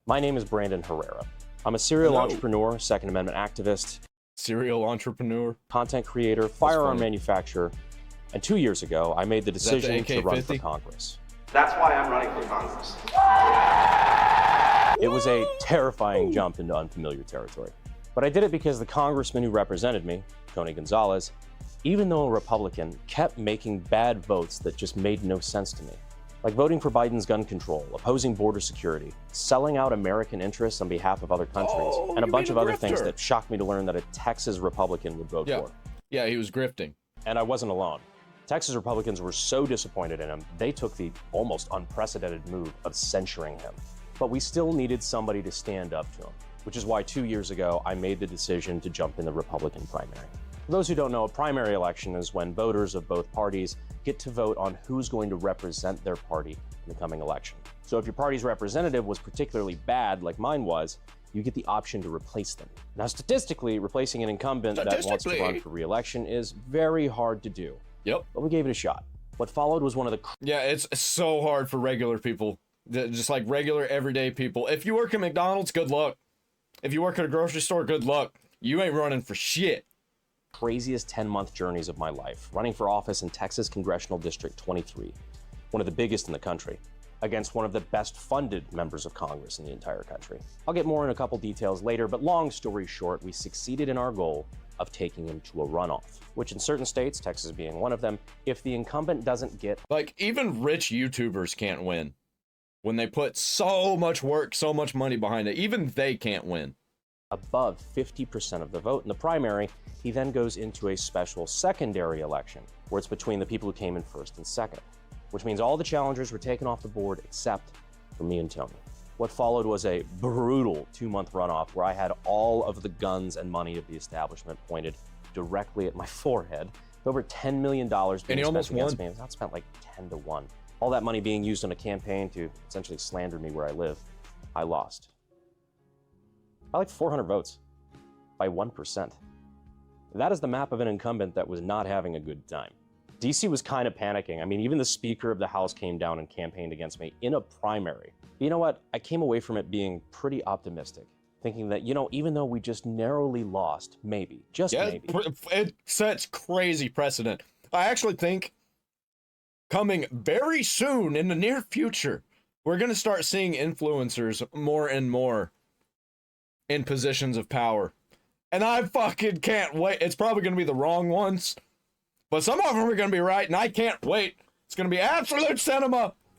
My name is Brandon Herrera. I'm a serial Hello. entrepreneur, Second Amendment activist, Serial entrepreneur. content creator, firearm funny. manufacturer, and 2 years ago, I made the that the decision to run for AK-50? Congress. That's why I'm running for Congress. It was a terrifying jump into unfamiliar territory. But I did it because the congressman who represented me, Tony Gonzalez, even though a Republican, kept making bad votes that just made no sense to me. Like voting for Biden's gun control, opposing border security, selling out American interests on behalf of other countries, and a bunch of other things that shocked me to learn that a Texas Republican would vote for. Yeah, he was grifting. And I wasn't alone. Texas Republicans were so disappointed in him, they took the almost unprecedented move of censuring him. But we still needed somebody to stand up to him, which is why 2 years ago, I made the decision to jump in the Republican primary. For those who don't know, a primary election is when voters of both parties get to vote on who's going to represent their party in the coming election. So if your party's representative was particularly bad, like mine was, you get the option to replace them. Now, statistically, replacing an incumbent that wants to run for re-election is very hard to do. Yep. But we gave it a shot. What followed was one of the Yeah, it's so hard for regular people, just like regular everyday people. If you work at McDonald's, good luck. If you work at a grocery store, good luck. You ain't running for shit. craziest 10-month journeys of my life, running for office in Texas Congressional District 23, one of the biggest in the country, against one of the best funded members of Congress in the entire country. I'll get more in a couple details later, but long story short, we succeeded in our goal of taking him to a runoff, which in certain states, Texas being one of them, if the incumbent doesn't get... Like, even rich YouTubers can't win. When they put so much work, so much money behind it, even they can't win. above 50% of the vote in the primary, he then goes into a special secondary election, where it's between the people who came in first and second, which means all the challengers were taken off the board except for me and Tony. What followed was a brutal 2-month runoff where I had all of the guns and money of the establishment pointed directly at my forehead. Over $10 million being spent against me. I spent like 10 to 1. All that money being used on a campaign to essentially slander me where I live. I lost. By like 400 votes. By 1%. That is the map of an incumbent that was not having a good time. DC was kind of panicking. I mean, even the Speaker of the House came down and campaigned against me in a primary. But you know what? I came away from it being pretty optimistic, thinking that, you know, even though we just narrowly lost, maybe, just maybe. It sets crazy precedent. I actually think coming very soon in the near future, we're going to start seeing influencers more and more in positions of power. And I fucking can't wait. It's probably going to be the wrong ones, but some of them are going to be right, and I can't wait. It's going to be absolute cinema.